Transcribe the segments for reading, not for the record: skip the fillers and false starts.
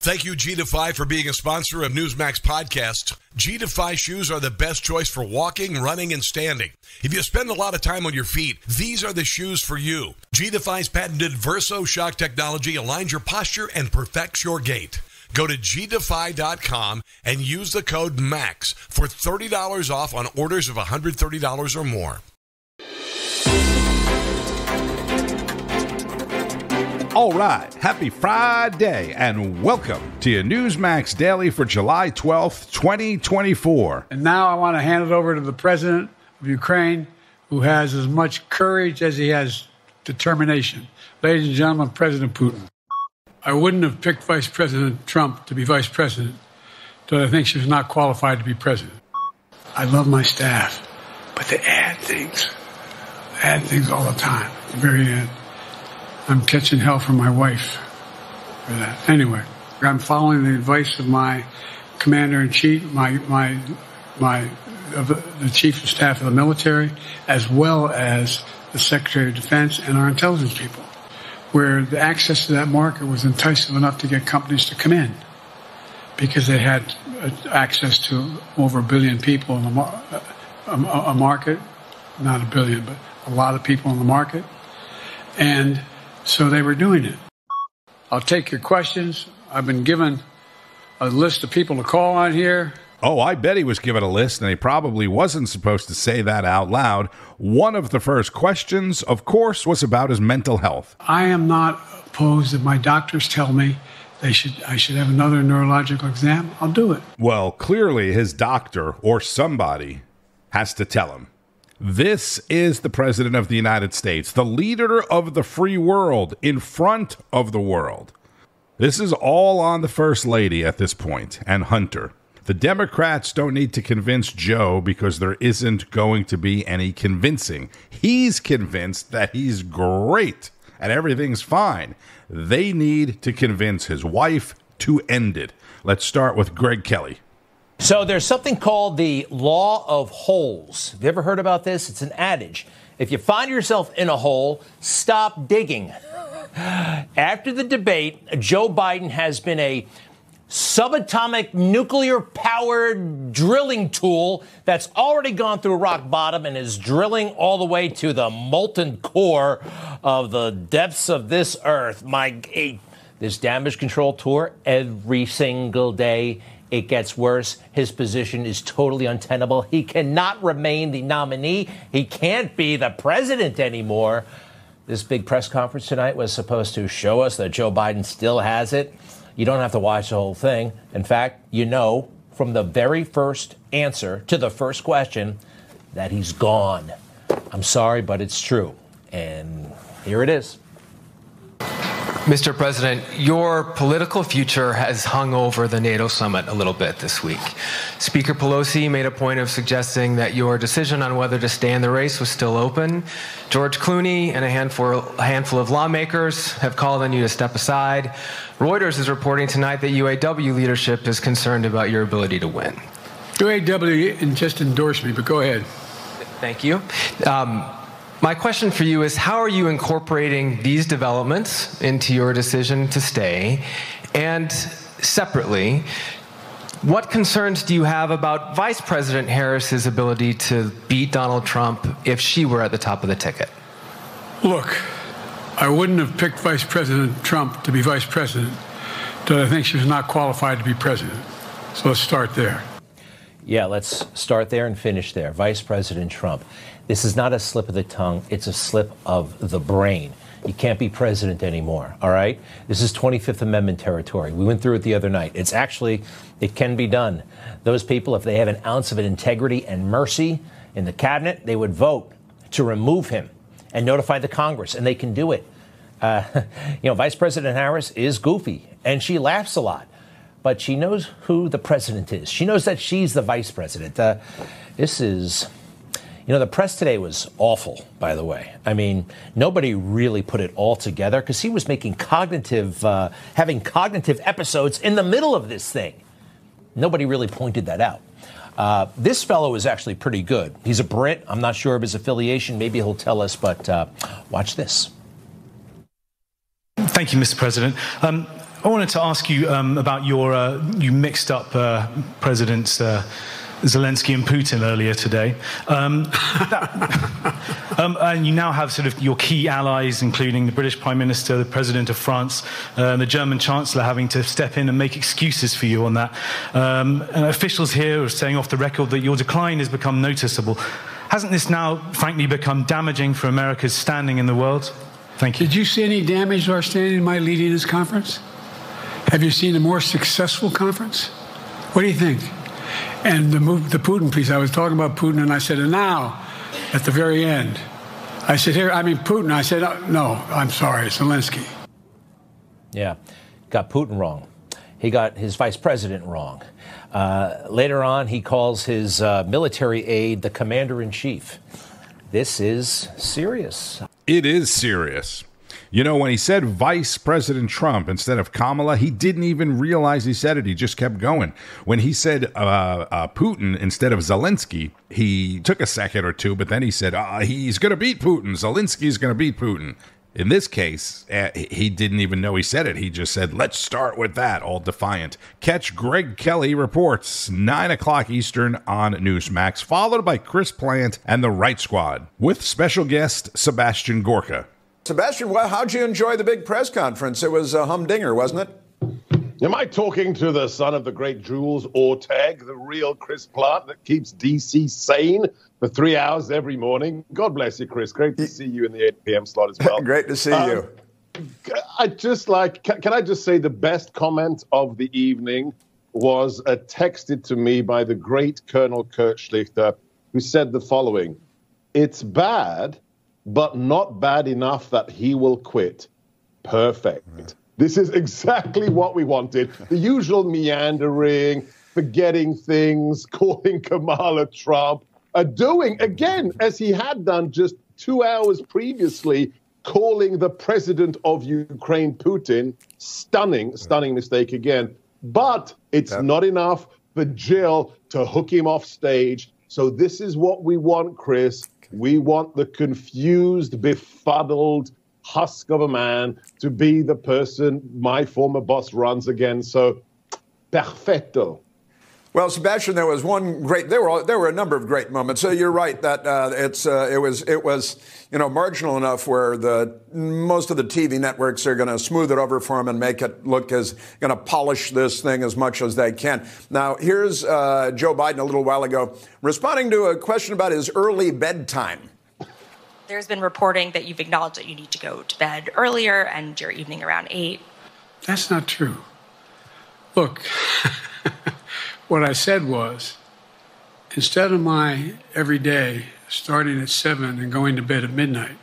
Thank you, G-Defy, for being a sponsor of Newsmax podcast. G-Defy shoes are the best choice for walking, running, and standing. If you spend a lot of time on your feet, these are the shoes for you. G-Defy's patented Verso shock technology aligns your posture and perfects your gait. Go to gdefy.com and use the code MAX for $30 off on orders of $130 or more. All right, happy Friday, and welcome to your Newsmax Daily for July 12th, 2024. And now I want to hand it over to the president of Ukraine, who has as much courage as he has determination. Ladies and gentlemen, President Putin. I wouldn't have picked Vice President Trump to be vice president, but I think she was not qualified to be president. I love my staff, but they add things all the time, at the very end. I'm catching hell from my wife for that. Anyway, I'm following the advice of my commander-in-chief, the chief of staff of the military, as well as the Secretary of Defense and our intelligence people, where the access to that market was enticing enough to get companies to come in because they had access to over 1 billion people in a market, not 1 billion, but a lot of people in the market. And so they were doing it. I'll take your questions. I've been given a list of people to call on here. Oh, I bet he was given a list, and he probably wasn't supposed to say that out loud. One of the first questions, of course, was about his mental health. I am not opposed if my doctors tell me I should have another neurological exam. I'll do it. Well, clearly his doctor or somebody has to tell him. This is the President of the United States, the leader of the free world, in front of the world. This is all on the First Lady at this point, and Hunter. The Democrats don't need to convince Joe because there isn't going to be any convincing. He's convinced that he's great and everything's fine. They need to convince his wife to end it. Let's start with Greg Kelly. So there's something called the law of holes. Have you ever heard about this? It's an adage. If you find yourself in a hole, stop digging. After the debate, Joe Biden has been a subatomic nuclear-powered drilling tool that's already gone through rock bottom and is drilling all the way to the molten core of the depths of this earth. This damage control tour every single day. It gets worse. His position is totally untenable. He cannot remain the nominee. He can't be the president anymore. This big press conference tonight was supposed to show us that Joe Biden still has it. You don't have to watch the whole thing. In fact, you know from the very first answer to the first question that he's gone. I'm sorry, but it's true. And here it is. Mr. President, your political future has hung over the NATO summit a little bit this week. Speaker Pelosi made a point of suggesting that your decision on whether to stay in the race was still open. George Clooney and a handful of lawmakers have called on you to step aside. Reuters is reporting tonight that UAW leadership is concerned about your ability to win. UAW just endorsed me, but go ahead. Thank you. My question for you is, how are you incorporating these developments into your decision to stay? And separately, what concerns do you have about Vice President Harris's ability to beat Donald Trump if she were at the top of the ticket? Look, I wouldn't have picked Vice President Trump to be vice president, but I think she was not qualified to be president. So let's start there. Yeah, let's start there and finish there. Vice President Trump. This is not a slip of the tongue. It's a slip of the brain. You can't be president anymore, all right? This is 25th Amendment territory. We went through it the other night. It can be done. Those people, if they have an ounce of integrity and mercy in the cabinet, they would vote to remove him and notify the Congress, and they can do it. Vice President Harris is goofy, and she laughs a lot. But she knows who the president is. She knows that she's the vice president. The press today was awful, by the way. I mean, nobody really put it all together because he was having cognitive episodes in the middle of this thing. Nobody really pointed that out. This fellow is actually pretty good. He's a Brit. I'm not sure of his affiliation. Maybe he'll tell us, but watch this. Thank you, Mr. President. I wanted to ask you about your, you mixed up Presidents Zelensky and Putin earlier today. And you now have sort of your key allies, including the British Prime Minister, the President of France, and the German Chancellor having to step in and make excuses for you on that. And officials here are saying off the record that your decline has become noticeable. Hasn't this now, frankly, become damaging for America's standing in the world? Thank you. Did you see any damage to our standing in my leading this conference? Have you seen a more successful conference? What do you think? And the Putin piece, I was talking about Putin, and I said, and now, at the very end, I said, Putin. I said, no, I'm sorry, Zelensky. Yeah, got Putin wrong. He got his vice president wrong. Later on, he calls his military aide the commander-in-chief. This is serious. It is serious. You know, when he said Vice President Trump instead of Kamala, he didn't even realize he said it. He just kept going. When he said Putin instead of Zelensky, he took a second or two, but then he said, he's going to beat Putin. Zelensky's going to beat Putin. In this case, he didn't even know he said it. He just said, let's start with that, all defiant. Catch Greg Kelly Reports, 9 o'clock Eastern on Newsmax, followed by Chris Plante and The Right Squad, with special guest Sebastian Gorka. Sebastian, well, how'd you enjoy the big press conference? It was a humdinger, wasn't it? Am I talking to the son of the great Jules Orteg, the real Chris Plant that keeps DC sane for 3 hours every morning? God bless you, Chris. Great to see you in the 8 p.m. slot as well. Great to see you. I just can I just say the best comment of the evening was texted to me by the great Colonel Kurt Schlichter, who said the following: "It's bad, but not bad enough that he will quit." Perfect. This is exactly what we wanted. The usual meandering, forgetting things, calling Kamala Trump, doing, again, as he had done just 2 hours previously, calling the president of Ukraine, Putin. Stunning mistake again. But it's not enough for Jill to hook him off stage. So this is what we want, Chris. We want the confused, befuddled husk of a man to be the person my former boss runs again. So, perfetto. Well, Sebastian, there were a number of great moments. So you're right that it was marginal enough where most of the TV networks are going to smooth it over for him and make it look as going to polish this thing as much as they can. Now, here's Joe Biden a little while ago responding to a question about his early bedtime. There's been reporting that you've acknowledged that you need to go to bed earlier and your evening around 8. That's not true. Look, what I said was, instead of my every day starting at 7 and going to bed at midnight,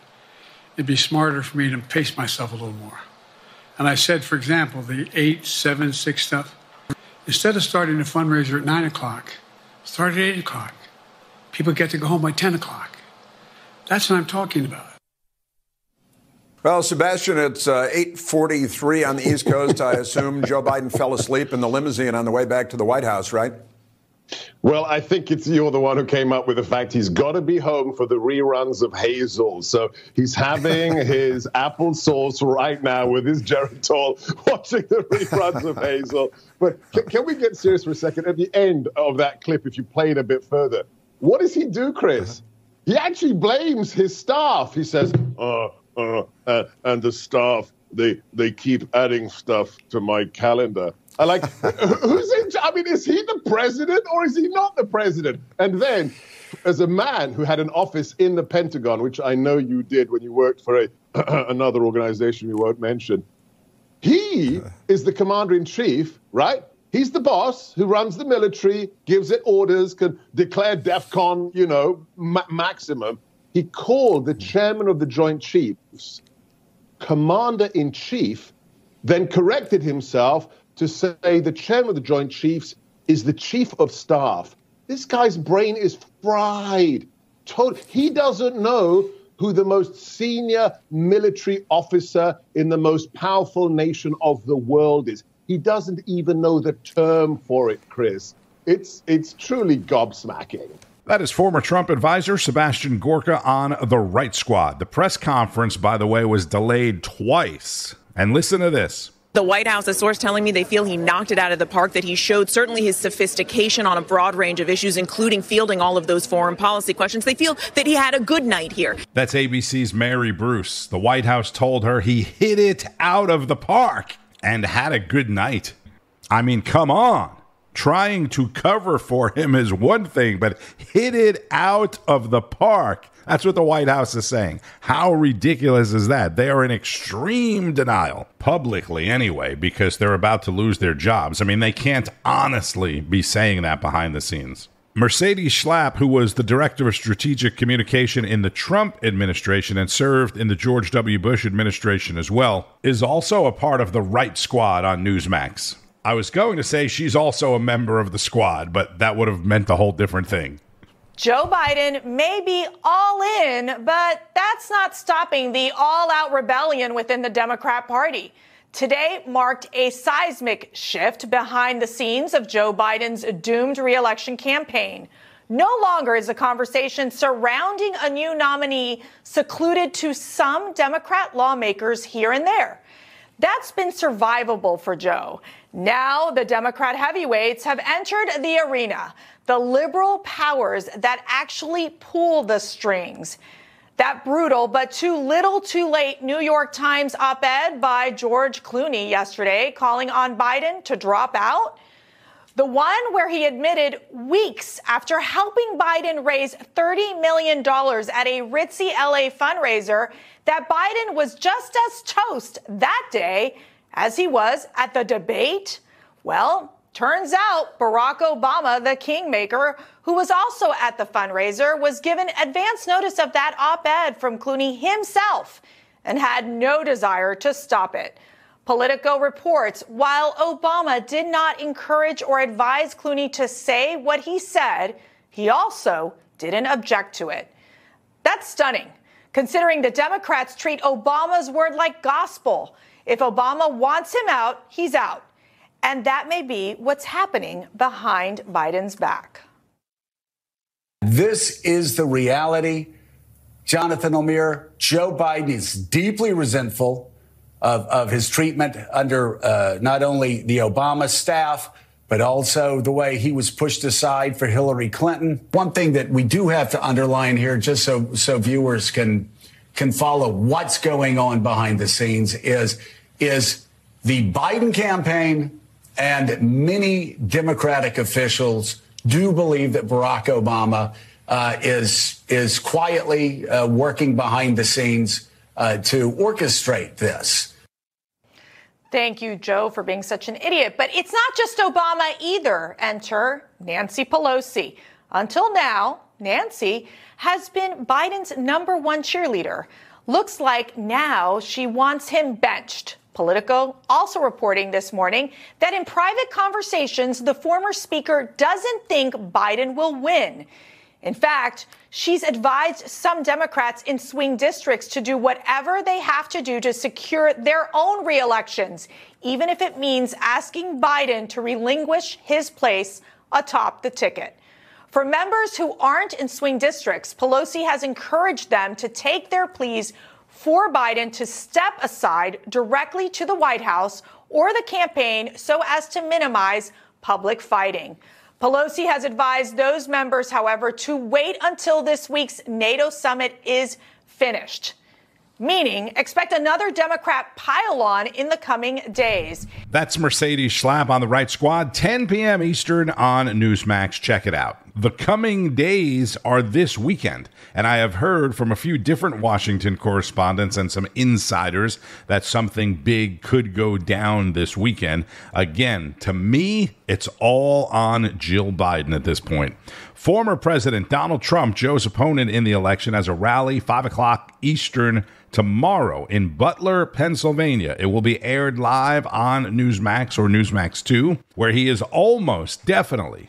it'd be smarter for me to pace myself a little more. And I said, for example, the 8, 7, 6 stuff, instead of starting a fundraiser at 9 o'clock, start at 8 o'clock. People get to go home by 10 o'clock. That's what I'm talking about. Well, Sebastian, it's 8:43 on the East Coast. I assume Joe Biden fell asleep in the limousine on the way back to the White House, right? Well, I think you're the one who came up with the fact he's got to be home for the reruns of Hazel. So he's having his applesauce right now with his Geritol, watching the reruns of Hazel. But can we get serious for a second? At the end of that clip, if you play it a bit further, what does he do, Chris? He actually blames his staff. He says, and the staff, they keep adding stuff to my calendar. I like, who's in charge? I mean, is he the president or is he not the president? And then, as a man who had an office in the Pentagon, which I know you did when you worked for another organization we won't mention, he is the commander-in-chief, right? He's the boss who runs the military, gives it orders, can declare DEFCON, maximum. He called the chairman of the Joint Chiefs commander-in-chief, then corrected himself to say the chairman of the Joint Chiefs is the chief of staff. This guy's brain is fried. He doesn't know who the most senior military officer in the most powerful nation of the world is. He doesn't even know the term for it, Chris. It's truly gobsmacking. That is former Trump advisor Sebastian Gorka on The Right Squad. The press conference, by the way, was delayed twice. And listen to this. The White House, a source telling me they feel he knocked it out of the park, that he showed certainly his sophistication on a broad range of issues, including fielding all of those foreign policy questions. They feel that he had a good night here. That's ABC's Mary Bruce. The White House told her he hit it out of the park and had a good night. I mean, come on. Trying to cover for him is one thing, but hit it out of the park. That's what the White House is saying. How ridiculous is that? They are in extreme denial, publicly anyway, because they're about to lose their jobs. I mean, they can't honestly be saying that behind the scenes. Mercedes Schlapp, who was the director of strategic communication in the Trump administration and served in the George W. Bush administration as well, is also a part of the Right Squad on Newsmax. I was going to say she's also a member of the squad, but that would have meant a whole different thing. Joe Biden may be all in, but that's not stopping the all-out rebellion within the Democrat Party. Today marked a seismic shift behind the scenes of Joe Biden's doomed re-election campaign. No longer is the conversation surrounding a new nominee secluded to some Democrat lawmakers here and there. That's been survivable for Joe. Now the Democrat heavyweights have entered the arena, the liberal powers that actually pull the strings. That brutal but too little too late New York Times op-ed by George Clooney yesterday calling on Biden to drop out. The one where he admitted weeks after helping Biden raise $30 million at a ritzy LA fundraiser that Biden was just as toast that day as he was at the debate. Well, turns out Barack Obama, the kingmaker, who was also at the fundraiser, was given advance notice of that op-ed from Clooney himself and had no desire to stop it. Politico reports, while Obama did not encourage or advise Clooney to say what he said, he also didn't object to it. That's stunning, considering the Democrats treat Obama's word like gospel. If Obama wants him out, he's out. And that may be what's happening behind Biden's back. This is the reality. Jonathan Lemire, Joe Biden is deeply resentful of his treatment under not only the Obama staff, but also the way he was pushed aside for Hillary Clinton. One thing that we do have to underline here, just so viewers can follow what's going on behind the scenes, is the Biden campaign and many Democratic officials do believe that Barack Obama is quietly working behind the scenes to orchestrate this. Thank you, Joe, for being such an idiot. But it's not just Obama either. Enter Nancy Pelosi. Until now, Nancy has been Biden's #1 cheerleader. Looks like now she wants him benched. Politico also reporting this morning that in private conversations, the former speaker doesn't think Biden will win. In fact, she's advised some Democrats in swing districts to do whatever they have to do to secure their own reelections, even if it means asking Biden to relinquish his place atop the ticket. For members who aren't in swing districts, Pelosi has encouraged them to take their pleas for Biden to step aside directly to the White House or the campaign so as to minimize public fighting. Pelosi has advised those members, however, to wait until this week's NATO summit is finished. Meaning, expect another Democrat pile-on in the coming days. That's Mercedes Schlapp on the Right Squad, 10 p.m. Eastern on Newsmax. Check it out. The coming days are this weekend, and I have heard from a few different Washington correspondents and some insiders that something big could go down this weekend. Again, to me, it's all on Jill Biden at this point. Former President Donald Trump, Joe's opponent in the election, has a rally 5 o'clock Eastern tomorrow in Butler, Pennsylvania. It will be aired live on Newsmax or Newsmax 2, where he is almost definitely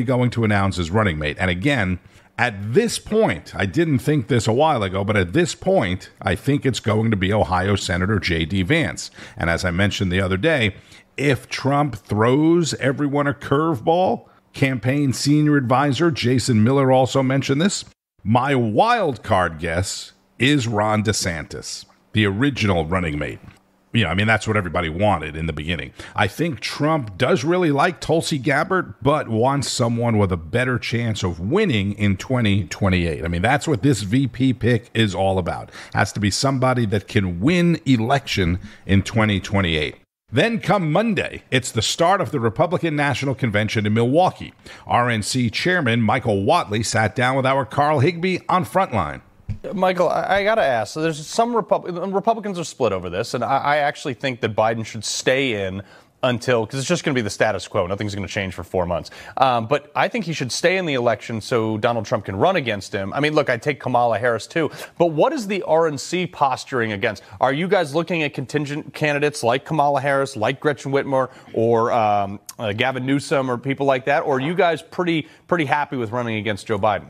going to announce his running mate. And again, at this point, I didn't think this a while ago, but at this point, I think it's going to be Ohio Senator J.D. Vance. And as I mentioned the other day, if Trump throws everyone a curveball, campaign senior advisor Jason Miller also mentioned this, my wild card guess is Ron DeSantis, the original running mate. That's what everybody wanted in the beginning. I think Trump does really like Tulsi Gabbard, but wants someone with a better chance of winning in 2028. That's what this VP pick is all about. Has to be somebody that can win election in 2028. Then come Monday, it's the start of the Republican National Convention in Milwaukee. RNC Chairman Michael Whatley sat down with our Carl Higbie on Frontline. Michael, I got to ask, so there's some Republicans are split over this, and I actually think that Biden should stay in until, because it's just going to be the status quo. Nothing's going to change for 4 months. But I think he should stay in the election so Donald Trump can run against him. Look, I'd take Kamala Harris too. But what is the RNC posturing against? Are you guys looking at contingent candidates like Kamala Harris, like Gretchen Whitmer, or Gavin Newsom, or people like that? Or are you guys pretty happy with running against Joe Biden?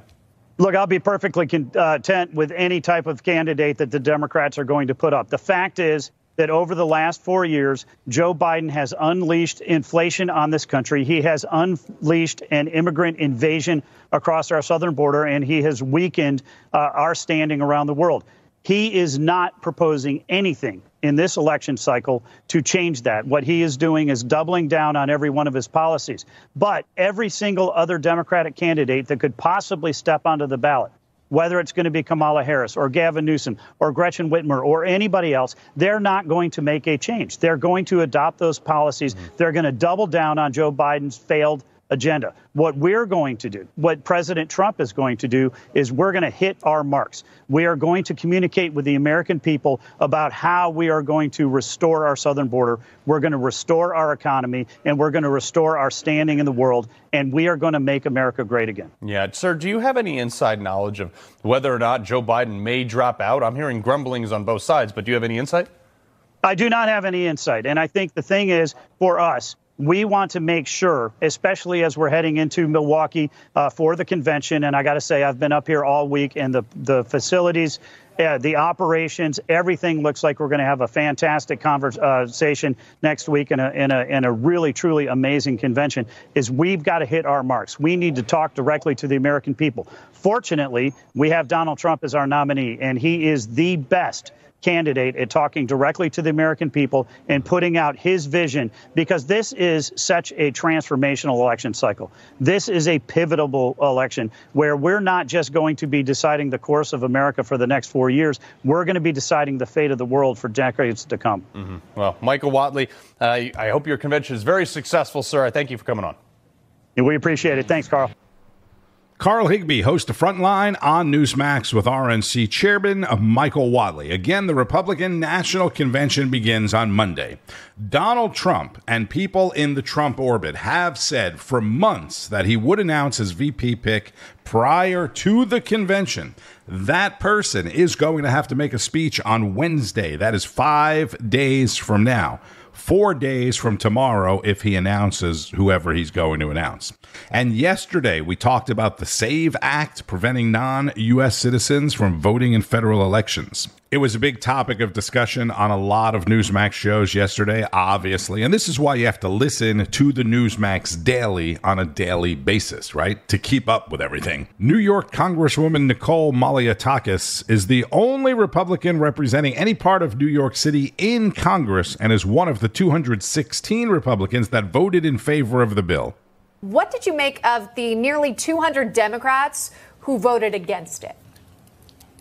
Look, I'll be perfectly content with any type of candidate that the Democrats are going to put up. The fact is that over the last 4 years, Joe Biden has unleashed inflation on this country. He has unleashed an immigrant invasion across our southern border, and he has weakened our standing around the world. He is not proposing anything in this election cycle to change that. What he is doing is doubling down on every one of his policies. But every single other Democratic candidate that could possibly step onto the ballot, whether it's going to be Kamala Harris or Gavin Newsom or Gretchen Whitmer or anybody else, they're not going to make a change. They're going to adopt those policies. They're going to double down on Joe Biden's failed agenda. What we're going to do, what President Trump is going to do, is we're going to hit our marks. We are going to communicate with the American people about how we are going to restore our southern border. We're going to restore our economy, and we're going to restore our standing in the world, and we are going to make America great again. Yeah, sir, do you have any inside knowledge of whether or not Joe Biden may drop out? I'm hearing grumblings on both sides, but do you have any insight? I do not have any insight, and I think the thing is, for us, we want to make sure, especially as we're heading into Milwaukee for the convention, and I got to say, I've been up here all week, and the facilities, the operations, everything looks like we're going to have a fantastic conversation next week in a really, truly amazing convention, is we've got to hit our marks. We need to talk directly to the American people. Fortunately, we have Donald Trump as our nominee, and he is the best candidate at talking directly to the American people and putting out his vision, because this is such a transformational election cycle. This is a pivotal election where we're not just going to be deciding the course of America for the next 4 years. We're going to be deciding the fate of the world for decades to come. Mm-hmm. Well, Michael Whatley, I hope your convention is very successful, sir. I thank you for coming on. And we appreciate it. Thanks, Carl. Carl Higbie hosts the Frontline on Newsmax with RNC Chairman Michael Whatley. Again, the Republican National Convention begins on Monday. Donald Trump and people in the Trump orbit have said for months that he would announce his VP pick prior to the convention. That person is going to have to make a speech on Wednesday. That is 5 days from now. 4 days from tomorrow if he announces whoever he's going to announce. And yesterday, we talked about the SAVE Act preventing non-U.S. citizens from voting in federal elections. It was a big topic of discussion on a lot of Newsmax shows yesterday, obviously. And this is why you have to listen to the Newsmax daily on a daily basis, right? To keep up with everything. New York Congresswoman Nicole Malliotakis is the only Republican representing any part of New York City in Congress and is one of the 216 Republicans that voted in favor of the bill. What did you make of the nearly 200 Democrats who voted against it?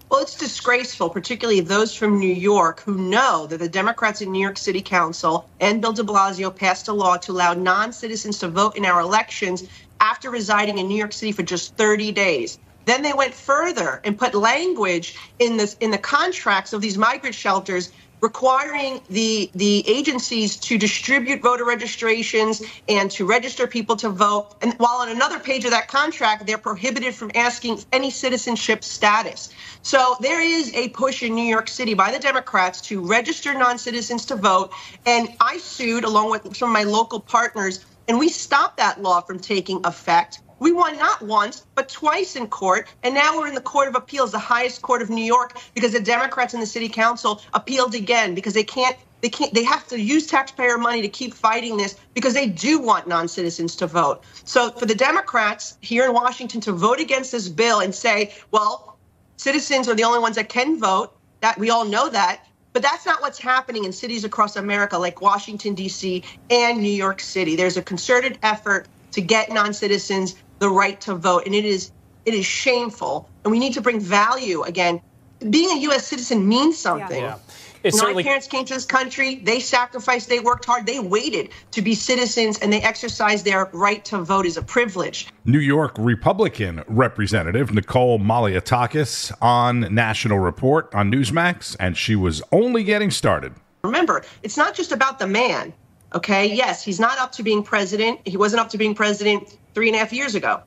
Well, it's disgraceful, particularly those from New York who know that the Democrats in New York City Council and Bill de Blasio passed a law to allow non-citizens to vote in our elections after residing in New York City for just 30 days. Then they went further and put language in the contracts of these migrant shelters requiring the agencies to distribute voter registrations and to register people to vote. And while on another page of that contract, they're prohibited from asking any citizenship status. So there is a push in New York City by the Democrats to register non-citizens to vote. And I sued along with some of my local partners, and we stopped that law from taking effect. We won not once, but twice in court. And now we're in the Court of Appeals, the highest court of New York, because the Democrats in the city council appealed again because they have to use taxpayer money to keep fighting this because they do want non-citizens to vote. So for the Democrats here in Washington to vote against this bill and say, well, citizens are the only ones that can vote, that we all know that, But that's not what's happening in cities across America like Washington, D.C. and New York City. There's a concerted effort to get non-citizens the right to vote, and it is shameful. And we need to bring value again. Being a U.S. citizen means something. Yeah. My parents came to this country. They sacrificed. They worked hard. They waited to be citizens, and they exercised their right to vote as a privilege. New York Republican Representative Nicole Malliotakis on National Report on Newsmax, and she was only getting started. Remember, it's not just about the man, okay? Yes, he's not up to being president. He wasn't up to being president 3.5 years ago.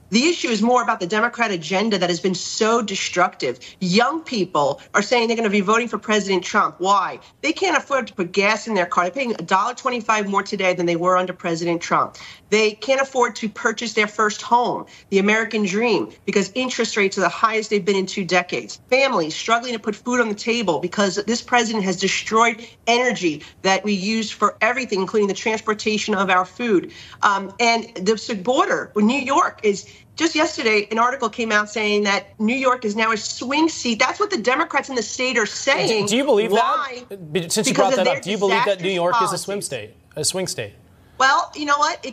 The issue is more about the Democrat agenda that has been so destructive. Young people are saying they're going to be voting for President Trump. Why? They can't afford to put gas in their car. They're paying $1.25 more today than they were under President Trump. They can't afford to purchase their first home, the American dream, because interest rates are the highest they've been in 2 decades. Families struggling to put food on the table because this president has destroyed energy that we use for everything, including the transportation of our food. And the border with New York is just yesterday, an article came out saying that New York is now a swing seat. That's what the Democrats in the state are saying. Do you believe Why? that? Since you brought that up, do you believe that New York is a swing state? Well, you know what?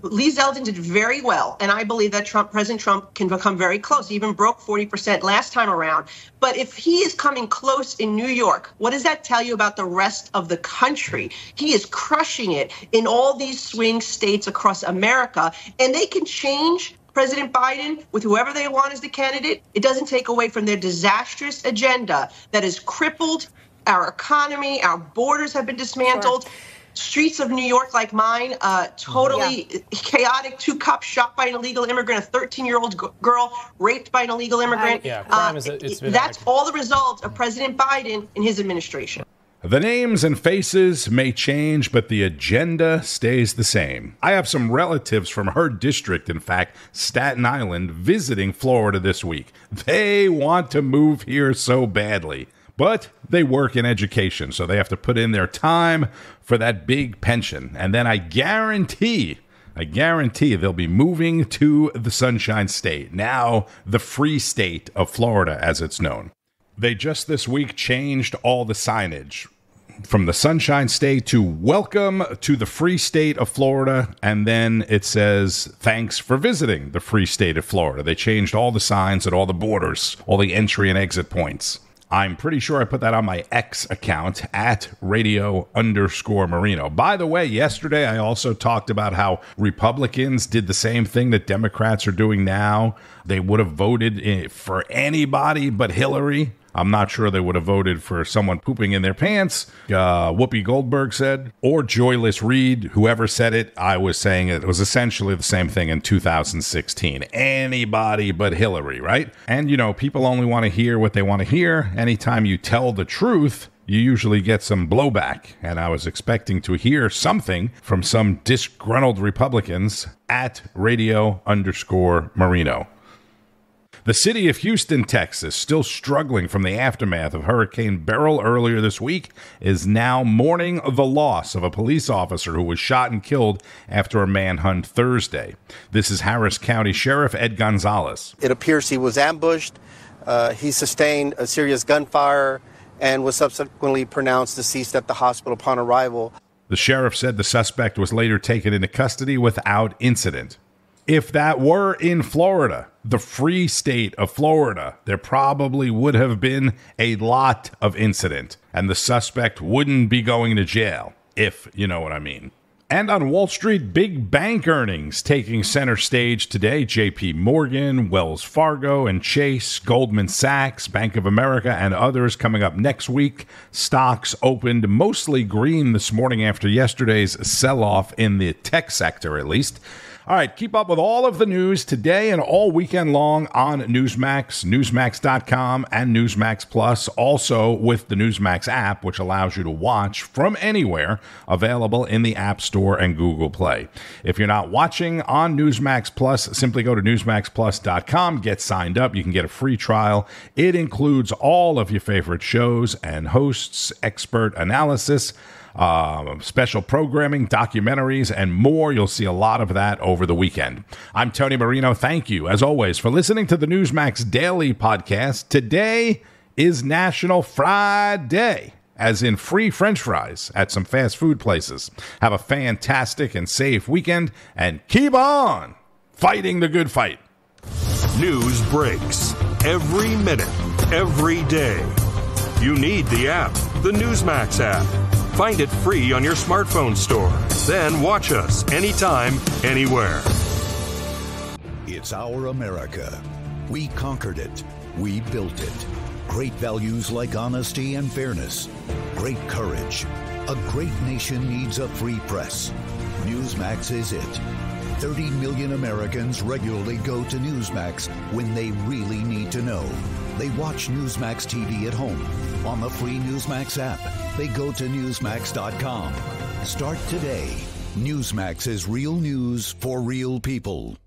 Lee Zeldin did very well, and I believe that President Trump can become very close. He even broke 40% last time around. But if he is coming close in New York, what does that tell you about the rest of the country? He is crushing it in all these swing states across America, and they can change President Biden with whoever they want as the candidate. It doesn't take away from their disastrous agenda that has crippled our economy. Our borders have been dismantled. Sure. Streets of New York like mine, totally chaotic. 2 cops shot by an illegal immigrant, a 13-year-old girl raped by an illegal immigrant. Crime is that's all the result of President Biden and his administration. The names and faces may change, but the agenda stays the same. I have some relatives from her district, in fact, Staten Island, visiting Florida this week. They want to move here so badly. But they work in education, so they have to put in their time for that big pension. And then I guarantee they'll be moving to the Sunshine State, now the Free State of Florida, as it's known. They just this week changed all the signage from the Sunshine State to Welcome to the Free State of Florida, and then it says, thanks for visiting the Free State of Florida. They changed all the signs at all the borders, all the entry and exit points. I'm pretty sure I put that on my X account at radio_Marino. By the way, yesterday I also talked about how Republicans did the same thing that Democrats are doing now. They would have voted for anybody but Hillary. I'm not sure they would have voted for someone pooping in their pants, Whoopi Goldberg said, or Joyless Reed. Whoever said it, I was saying it was essentially the same thing in 2016. Anybody but Hillary, right? And, people only want to hear what they want to hear. Anytime you tell the truth, you usually get some blowback. And I was expecting to hear something from some disgruntled Republicans at radio_Marino. The city of Houston, Texas, still struggling from the aftermath of Hurricane Beryl earlier this week, is now mourning the loss of a police officer who was shot and killed after a manhunt Thursday. This is Harris County Sheriff Ed Gonzalez. It appears he was ambushed. He sustained a serious gunfire and was subsequently pronounced deceased at the hospital upon arrival. The sheriff said the suspect was later taken into custody without incident. If that were in Florida, the Free State of Florida, there probably would have been a lot of incident, and the suspect wouldn't be going to jail, if you know what I mean. And on Wall Street, big bank earnings taking center stage today. JP Morgan, Wells Fargo, and Chase, Goldman Sachs, Bank of America, and others coming up next week. Stocks opened mostly green this morning after yesterday's sell-off in the tech sector, at least. All right, keep up with all of the news today and all weekend long on Newsmax, Newsmax.com, and Newsmax Plus. Also with the Newsmax app, which allows you to watch from anywhere, available in the App Store and Google Play. If you're not watching on Newsmax Plus, simply go to NewsmaxPlus.com, get signed up. You can get a free trial. It includes all of your favorite shows and hosts, expert analysis, special programming, documentaries, and more. You'll see a lot of that over the weekend. I'm Tony Marino. Thank you, as always, for listening to the Newsmax Daily Podcast. Today is National Friday, as in free French fries at some fast food places. Have a fantastic and safe weekend, and keep on fighting the good fight. News breaks every minute, every day. You need the app, the Newsmax app. Find it free on your smartphone store. Then watch us anytime, anywhere. It's our America. We conquered it. We built it. Great values like honesty and fairness. Great courage. A great nation needs a free press. Newsmax is it. 30 million Americans regularly go to Newsmax when they really need to know. They watch Newsmax TV at home. On the free Newsmax app, they go to Newsmax.com. Start today. Newsmax is real news for real people.